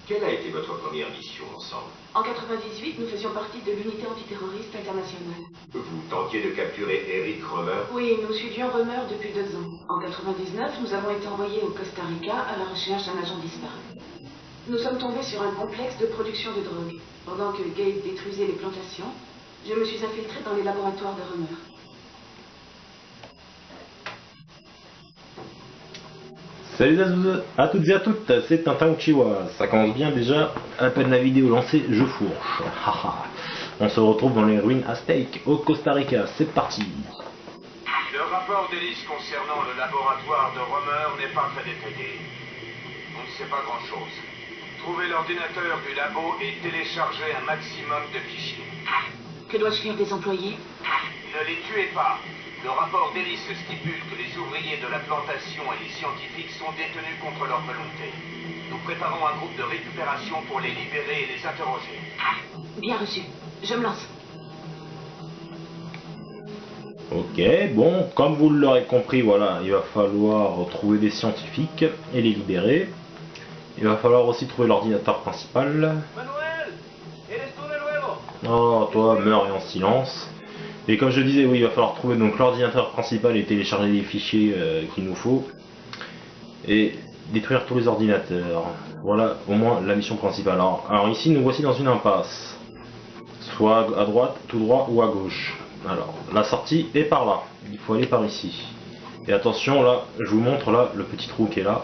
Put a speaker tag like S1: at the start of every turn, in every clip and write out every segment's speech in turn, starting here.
S1: Quelle a été votre première mission ensemble?
S2: En 98, nous faisions partie de l'unité antiterroriste internationale.
S1: Vous tentiez de capturer Eric Romer?
S2: Oui, nous suivions Romer depuis 2 ans. En 99, nous avons été envoyés au Costa Rica à la recherche d'un agent disparu. Nous sommes tombés sur un complexe de production de drogue. Pendant que Gates détruisait les plantations, je me suis infiltré dans les laboratoires de Romer.
S3: Salut à toutes et à toutes, c'est Tintin Uchiwa. Ça commence bien déjà, à peine la vidéo lancée, je fourche. Haha. On se retrouve dans les ruines aztèques au Costa Rica, c'est parti.
S4: Le rapport d'Ellis concernant le laboratoire de Romer n'est pas très détaillé. On ne sait pas grand-chose. Trouvez l'ordinateur du labo et téléchargez un maximum de fichiers.
S2: Que dois-je faire des employés?
S4: Ne les tuez pas. Le rapport d'Ellis stipule que les ouvriers de la plantation et les scientifiques sont détenus contre leur volonté. Nous préparons un groupe de récupération pour les libérer et les interroger.
S2: Bien reçu. Je me lance.
S3: Ok, bon, comme vous l'aurez compris, voilà, il va falloir trouver des scientifiques et les libérer. Il va falloir aussi trouver l'ordinateur principal.
S4: Manuel, eres tú de nuevo?
S3: Oh, toi, meurs et en silence. Et comme je disais, oui, il va falloir trouver donc l'ordinateur principal et télécharger les fichiers qu'il nous faut. Et détruire tous les ordinateurs. Voilà au moins la mission principale. Alors ici, nous voici dans une impasse. Soit à droite, tout droit ou à gauche. Alors, la sortie est par là. Il faut aller par ici. Et attention, là, je vous montre là le petit trou qui est là.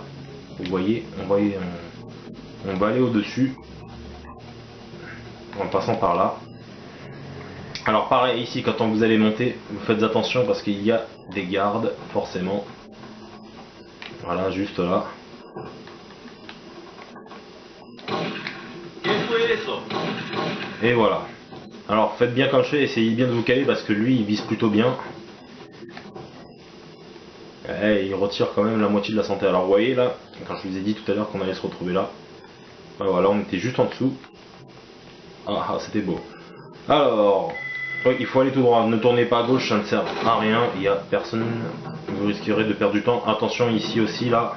S3: Vous voyez, on va aller au-dessus. En passant par là. Alors pareil ici, quand vous allez monter, vous faites attention parce qu'il y a des gardes, forcément. Voilà, juste là. Et voilà. Alors faites bien comme je fais, essayez bien de vous caler parce que lui il vise plutôt bien. Et il retire quand même la moitié de la santé. Alors vous voyez là, quand je vous ai dit tout à l'heure qu'on allait se retrouver là. Voilà, on était juste en dessous. Ah, c'était beau. Alors, il faut aller tout droit, ne tournez pas à gauche, ça ne sert à rien, il n'y a personne, vous risquerez de perdre du temps. Attention ici aussi là.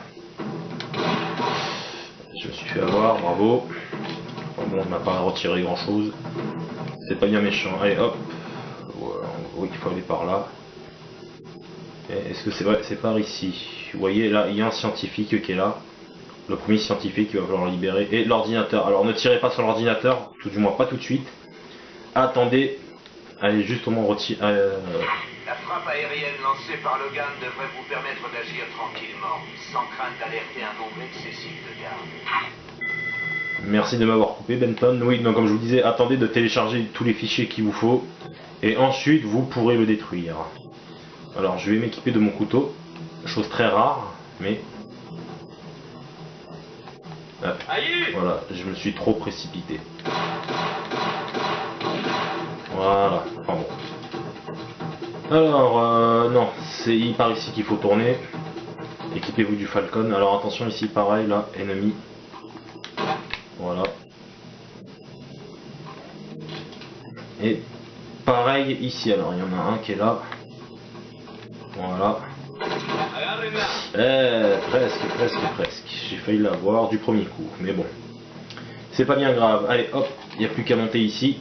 S3: Je me suis fait avoir, bravo. Bon, on n'a pas retiré grand chose. C'est pas bien méchant. Allez hop. Oui, il faut aller par là. Est-ce que c'est vrai? C'est par ici. Vous voyez là, il y a un scientifique qui est là. Le premier scientifique qui va falloir libérer. Et l'ordinateur. Alors ne tirez pas sur l'ordinateur, tout du moins pas tout de suite. Attendez. Allez justement retirer.
S4: La frappe aérienne lancée par Logan devrait vous permettre d'agir tranquillement, sans crainte d'alerter un nombre excessif de gardes.
S3: Merci de m'avoir coupé, Benton. Oui, donc comme je vous disais, attendez de télécharger tous les fichiers qu'il vous faut. Et ensuite, vous pourrez le détruire. Alors, je vais m'équiper de mon couteau. Chose très rare, mais... Voilà, je me suis trop précipité. Voilà, enfin bon. Alors, non, c'est par ici qu'il faut tourner. Équipez-vous du Falcon. Alors attention, ici pareil, là, ennemi. Voilà. Et pareil ici, alors il y en a un qui est là. Voilà. Presque. J'ai failli l'avoir du premier coup, mais bon. C'est pas bien grave. Allez, hop, il n'y a plus qu'à monter ici.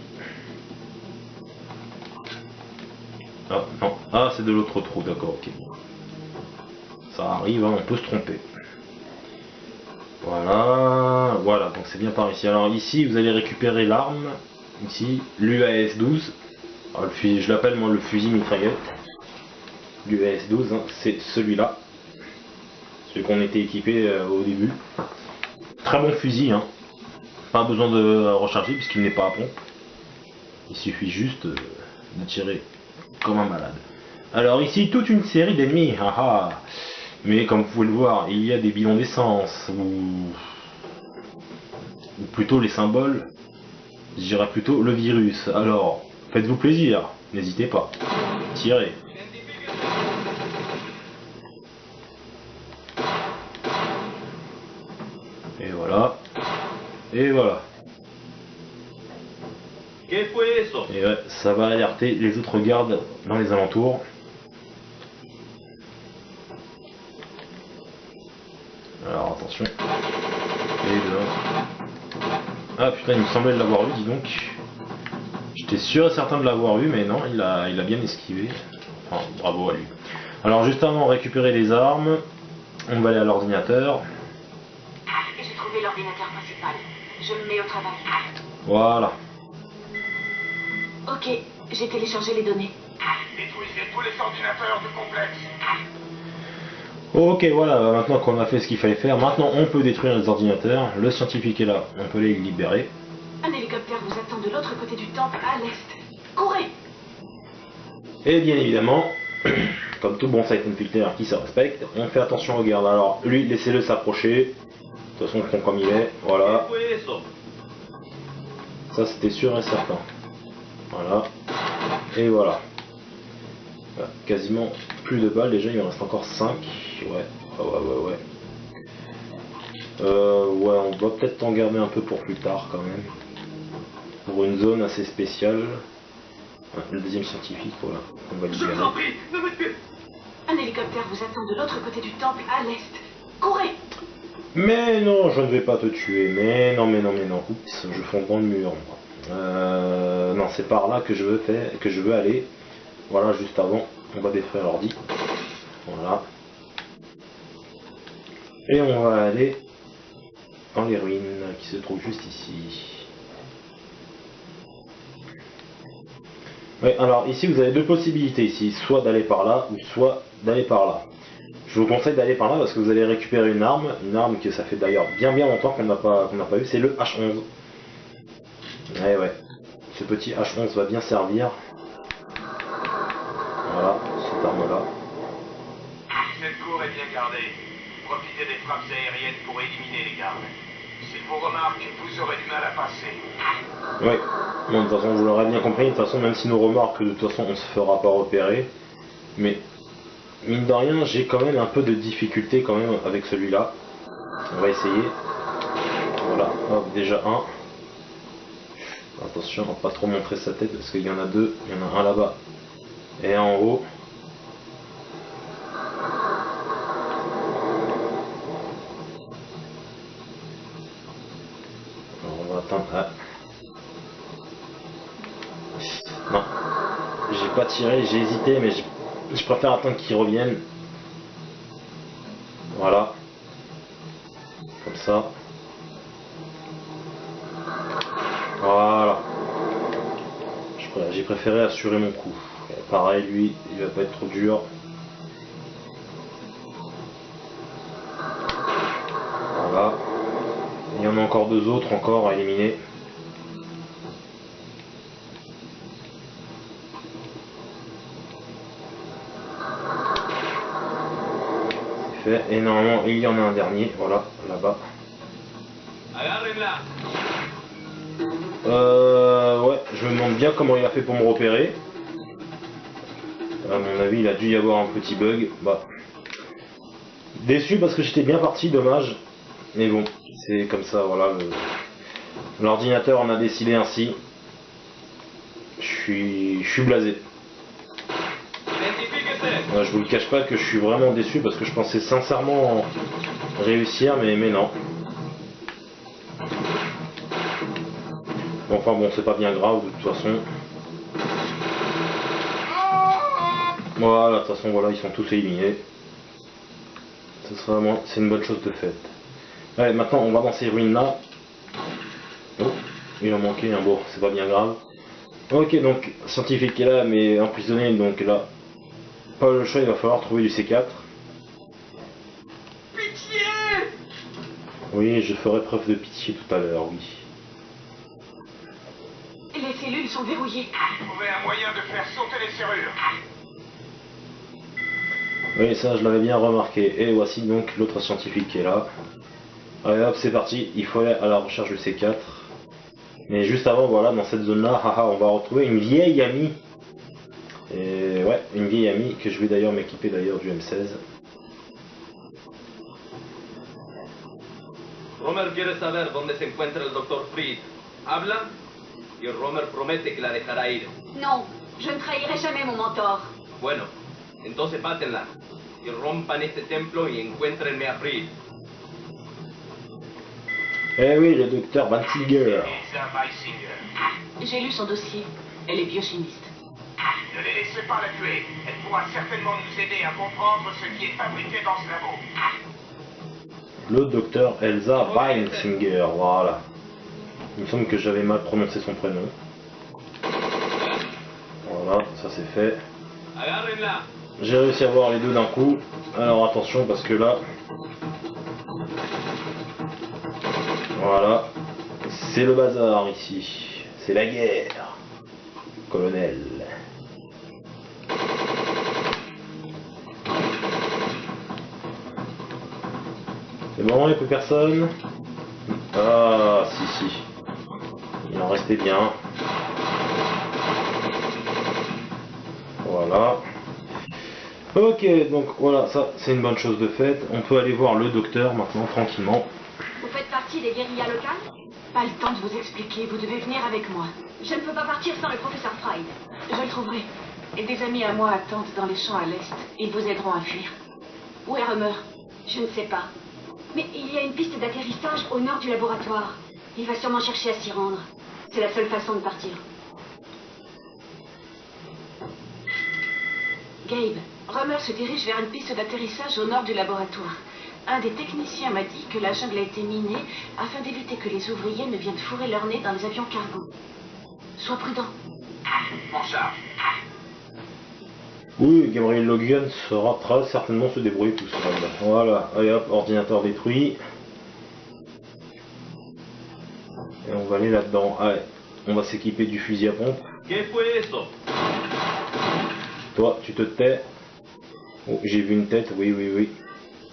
S3: Ah, non. Ah, c'est de l'autre trou, d'accord, ok. Ça arrive, hein, on peut se tromper. Voilà, donc c'est bien par ici. Alors ici, vous allez récupérer l'arme. Ici, l'UAS-12. Je l'appelle moi le fusil mitraillette. L'UAS-12, hein, c'est celui-là. Celui qu'on était équipé au début. Très bon fusil, hein. Pas besoin de recharger puisqu'il n'est pas à pompe. Il suffit juste de tirer comme un malade. Alors ici, toute une série d'ennemis. Haha. Mais comme vous pouvez le voir, il y a des bidons d'essence ou plutôt les symboles. Je dirais plutôt le virus. Alors, faites-vous plaisir, n'hésitez pas. Tirez. Et voilà. Et voilà. Et ouais, ça va alerter les autres gardes dans les alentours. Alors attention. Et là. Ah putain, il me semblait l'avoir vu, dis donc. J'étais sûr et certain de l'avoir vu, mais non, il a bien esquivé. Enfin, bravo à lui. Alors juste avant de récupérer les armes, on va aller à l'ordinateur.
S2: J'ai trouvé l'ordinateur principal. Je me mets au travail.
S3: Voilà.
S2: Ok, j'ai téléchargé les données.
S4: Détruisez tous les ordinateurs du complexe.
S3: Ok, voilà, maintenant qu'on a fait ce qu'il fallait faire, maintenant on peut détruire les ordinateurs. Le scientifique est là, on peut les libérer.
S2: Un hélicoptère vous attend de l'autre côté du temple, à l'est. Courez!
S3: Et bien évidemment, comme tout bon Siphon Filter qui se respecte, on fait attention aux gardes. Alors lui, laissez-le s'approcher. De toute façon, on prend comme il est, voilà. Ça c'était sûr et certain. Voilà. Et voilà. Voilà, quasiment plus de balles, déjà il me reste encore 5. Ouais, ouais. Ouais, on va peut-être en garder un peu pour plus tard quand même. Pour une zone assez spéciale. Ouais, le deuxième scientifique, voilà. On va libérer.
S4: Je vous en prie, ne me tuez.
S2: Un hélicoptère vous attend de l'autre côté du temple, à l'est. Courez!
S3: Mais non, je ne vais pas te tuer. Mais non. Oups, je fonce dans le mur. Non, c'est par là que je veux aller. Voilà, juste avant, on va détruire l'ordi. Voilà. Et on va aller dans les ruines qui se trouvent juste ici. Oui, alors ici vous avez deux possibilités ici, soit d'aller par là ou soit d'aller par là. Je vous conseille d'aller par là parce que vous allez récupérer une arme que ça fait d'ailleurs bien longtemps qu'on n'a pas eu, c'est le H11. Ouais, ce petit H11 va bien servir. Voilà, cette arme là.
S4: Cette cour est bien gardée. Profitez des frappes aériennes pour éliminer les gardes. S'ils vous remarquent, vous aurez du mal à passer.
S3: Oui, bon, de toute façon vous l'aurez bien compris, de toute façon même si nous remarquent, de toute façon on se fera pas repérer. Mais mine de rien, j'ai quand même un peu de difficulté quand même avec celui-là. On va essayer. Voilà, hop, déjà un. Attention, on va pas trop montrer sa tête parce qu'il y en a deux. Il y en a un là-bas et un en haut. Alors, on va attendre. Ah. Non, j'ai pas tiré, j'ai hésité, mais je préfère attendre qu'ils reviennent. Voilà. Comme ça. Voilà. J'ai préféré assurer mon coup. Et pareil, lui, il va pas être trop dur. Voilà. Il y en a encore deux autres encore à éliminer. C'est fait. Et normalement, il y en a un dernier. Voilà, là-bas. Ouais, je me demande bien comment il a fait pour me repérer. À mon avis, il a dû y avoir un petit bug. Bah, déçu parce que j'étais bien parti, dommage. Mais bon, c'est comme ça, voilà. L'ordinateur en a décidé ainsi. Je suis blasé. Je vous le cache pas que je suis vraiment déçu parce que je pensais sincèrement réussir, mais non. Enfin bon, c'est pas bien grave de toute façon. Voilà, de toute façon, voilà, ils sont tous éliminés. C'est une bonne chose de faite. Allez, maintenant on va dans ces ruines là. Oh, il en manquait un, bon, c'est pas bien grave. Ok, donc scientifique est là, mais emprisonné, donc là, pas le choix, il va falloir trouver du C4.
S4: Pitié!
S3: Oui, je ferai preuve de pitié tout à l'heure, oui.
S2: Les cellules sont verrouillées.
S4: Trouvez un moyen de faire sauter les serrures.
S3: Oui, ça je l'avais bien remarqué. Et voici donc l'autre scientifique qui est là. Allez hop, c'est parti, il faut aller à la recherche du C4. Mais juste avant, voilà, dans cette zone-là, on va retrouver une vieille amie. Et ouais, une vieille amie que je vais d'ailleurs m'équiper d'ailleurs du M16.
S5: Romer quiere saber dónde se encuentra el Dr. Fried. ¿Habla? Y Romer promete que la dejará ir.
S2: Non, je ne trahirai jamais mon mentor.
S5: Bueno, entonces mátenla. Y rompan este templo y encuéntrenme a Fried.
S3: Eh oui, le docteur Bansinger.
S4: Elsa Weisinger.
S2: J'ai lu son dossier. Elle est biochimiste.
S4: Ne les laissez pas la tuer. Elle pourra certainement nous aider à comprendre ce qui est fabriqué dans ce labo.
S3: Le docteur Elsa Weinsinger, voilà. Il me semble que j'avais mal prononcé son prénom. Voilà, ça c'est fait.
S5: Agárrenla.
S3: J'ai réussi à voir les deux d'un coup. Alors attention parce que là... Voilà. C'est le bazar ici. C'est la guerre. Colonel. C'est bon, il n'y a plus personne. Ah, si. Il en restait bien. Voilà. Ok, donc voilà, ça c'est une bonne chose de faite. On peut aller voir le docteur maintenant, tranquillement.
S6: Vous faites partie des guérillas locales?
S2: Pas le temps de vous expliquer. Vous devez venir avec moi.
S6: Je ne peux pas partir sans le professeur Freud.
S2: Je le trouverai. Et des amis à moi attendent dans les champs à l'est. Ils vous aideront à fuir. Où est Rummer?
S6: Je ne sais pas. Mais il y a une piste d'atterrissage au nord du laboratoire. Il va sûrement chercher à s'y rendre. C'est la seule façon de partir.
S2: Gabe, Rummer se dirige vers une piste d'atterrissage au nord du laboratoire. Un des techniciens m'a dit que la jungle a été minée afin d'éviter que les ouvriers ne viennent fourrer leur nez dans les avions cargo. Sois prudent.
S4: En charge.
S3: Oui, Gabriel Logan saura très certainement se débrouiller tout seul. Voilà, allez hop, ordinateur détruit. Et on va aller là-dedans. Allez, on va s'équiper du fusil à pompe.
S5: ¿Qué fue eso?
S3: Toi, tu te tais. Oh, j'ai vu une tête, oui.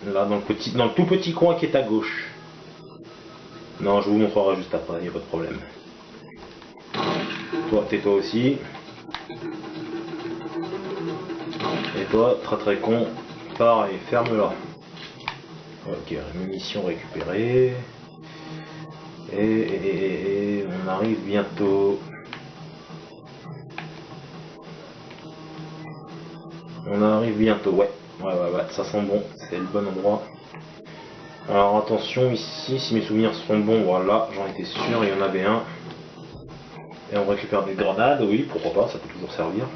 S3: Là, dans le tout petit coin qui est à gauche. Non, je vous montrerai juste après, il n'y a pas de problème. Toi, tais-toi aussi. Et toi, très con, pareil, ferme-la. Ok, munitions récupérées. Et on arrive bientôt. Ouais, ça sent bon, c'est le bon endroit. Alors attention ici, si mes souvenirs sont bons, voilà, j'en étais sûr, il y en avait un. Et on récupère des grenades, oui, pourquoi pas, ça peut toujours servir.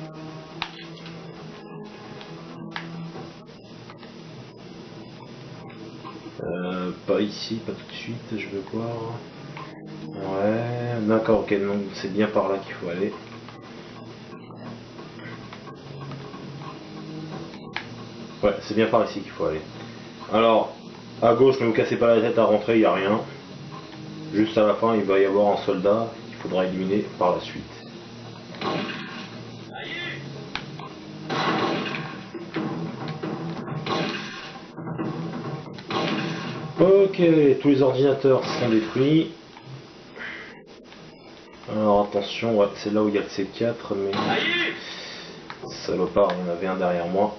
S3: Pas ici, pas tout de suite, je veux voir. Ouais, d'accord, ok, donc c'est bien par là qu'il faut aller. Ouais, c'est bien par ici qu'il faut aller. Alors, à gauche, ne vous cassez pas la tête à rentrer, il n'y a rien. Juste à la fin, il va y avoir un soldat qu'il faudra éliminer par la suite. Ok, tous les ordinateurs sont détruits. Alors attention, ouais, c'est là où il y a le C4, mais... Salopard, il y en avait un derrière moi.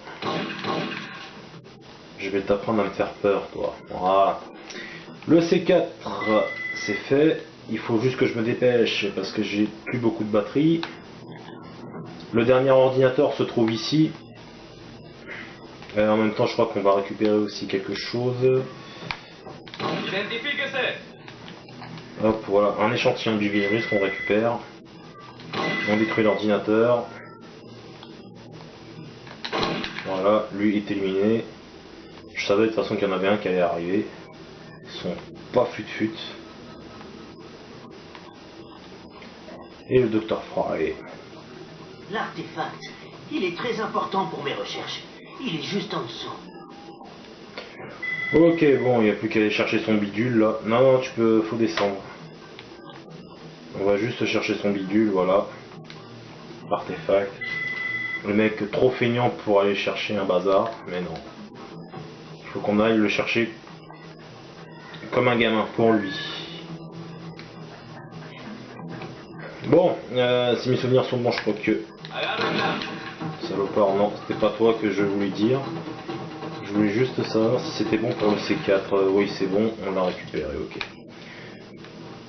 S3: Je vais t'apprendre à me faire peur, toi. Voilà. Le C4, c'est fait. Il faut juste que je me dépêche parce que j'ai plus beaucoup de batterie. Le dernier ordinateur se trouve ici. En même temps, je crois qu'on va récupérer aussi quelque chose. Hop, voilà, un échantillon du virus qu'on récupère. On détruit l'ordinateur. Voilà, lui est éliminé. Je savais de toute façon qu'il y en avait un qui allait arriver. Ils sont pas fut-fut. Et le docteur Fry.
S7: L'artefact, il est très important pour mes recherches. Il est juste en dessous.
S3: Ok, bon, il n'y a plus qu'à aller chercher son bidule là. Non, faut descendre. On va juste chercher son bidule, voilà. Artefact. Le mec trop feignant pour aller chercher un bazar, mais non. Il faut qu'on aille le chercher comme un gamin pour lui. Bon, si mes souvenirs sont bons, je crois que... Salopard, non, c'était pas toi que je voulais dire. Je voulais juste savoir si c'était bon pour le C4. Oui, c'est bon, on l'a récupéré, ok.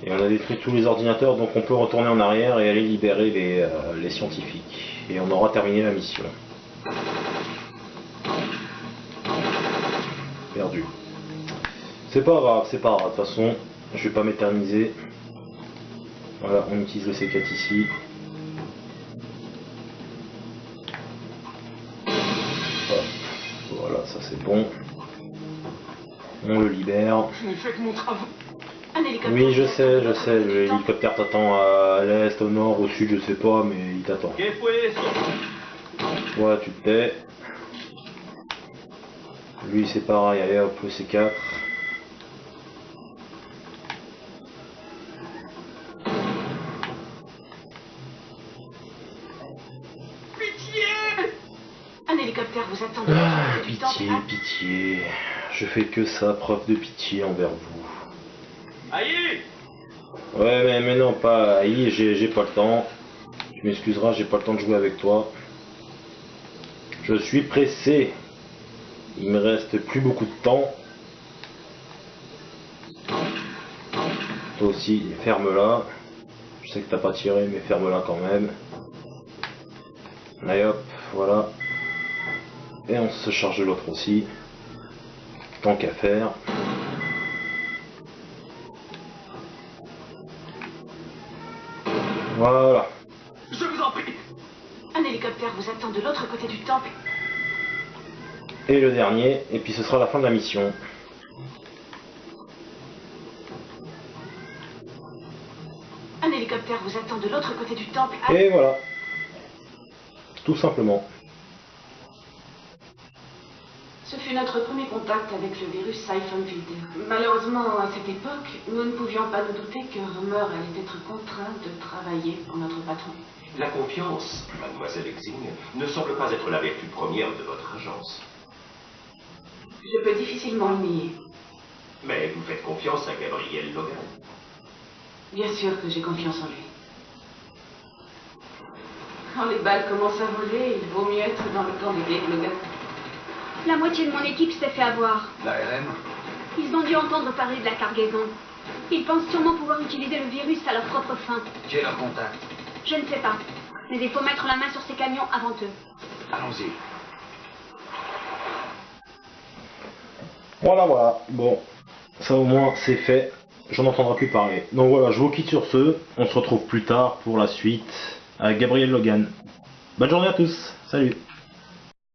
S3: Et on a détruit tous les ordinateurs, donc on peut retourner en arrière et aller libérer les scientifiques. Et on aura terminé la mission. Perdu. C'est pas grave, de toute façon, Je vais pas m'éterniser. Voilà, on utilise le C4 ici. Voilà, ça c'est bon. On le libère.
S7: Je n'ai fait que mon travail.
S2: Un hélicoptère.
S3: Oui, je sais, l'hélicoptère t'attend à l'est, au nord, au sud, je sais pas, mais il t'attend.
S5: ¿Qué fue eso?
S3: Ouais, tu te tais. Lui c'est pareil, allez hop, le C4.
S2: Un hélicoptère vous attend de l'autre
S3: Ah,
S2: côté du temple.
S3: pitié, pitié. Je fais que ça, preuve de pitié envers vous.
S5: ¡Ahí!
S3: Ouais, mais non, pas Aïe, j'ai pas le temps. Tu m'excuseras, j'ai pas le temps de jouer avec toi. Je suis pressé. Il me reste plus beaucoup de temps. Toi aussi, ferme-la. Je sais que t'as pas tiré, mais ferme-la quand même. Allez hop, voilà. Et on se charge de l'autre aussi. Tant qu'à faire. Voilà.
S5: Je vous en prie!
S2: Un hélicoptère vous attend de l'autre côté du temple.
S3: Et le dernier, et puis ce sera la fin de la mission.
S2: Un hélicoptère vous attend de l'autre côté du temple.
S3: Et voilà. Tout simplement.
S2: Ce fut notre premier contact avec le virus Siphon Filter. Malheureusement, à cette époque, nous ne pouvions pas nous douter que Romer allait être contraint de travailler pour notre patron.
S1: La confiance, mademoiselle Exing, ne semble pas être la vertu première de votre agence.
S2: Je peux difficilement le nier.
S1: Mais vous faites confiance à Gabriel Logan.
S2: Bien sûr que j'ai confiance en lui. Quand les balles commencent à voler, il vaut mieux être dans le camp des Gabe Logan.
S6: La moitié de mon équipe s'est fait avoir.
S5: ¿La RM?
S6: Ils ont dû entendre parler de la cargaison. Ils pensent sûrement pouvoir utiliser le virus à leur propre fin.
S5: J'ai leur contact.
S6: Je ne sais pas. Mais il faut mettre la main sur ces camions avant eux.
S5: Allons-y.
S3: Voilà, voilà. Bon, ça au moins c'est fait. J'en entendrai plus parler. Donc voilà, je vous quitte sur ce. On se retrouve plus tard pour la suite avec Gabriel Logan. Bonne journée à tous. Salut.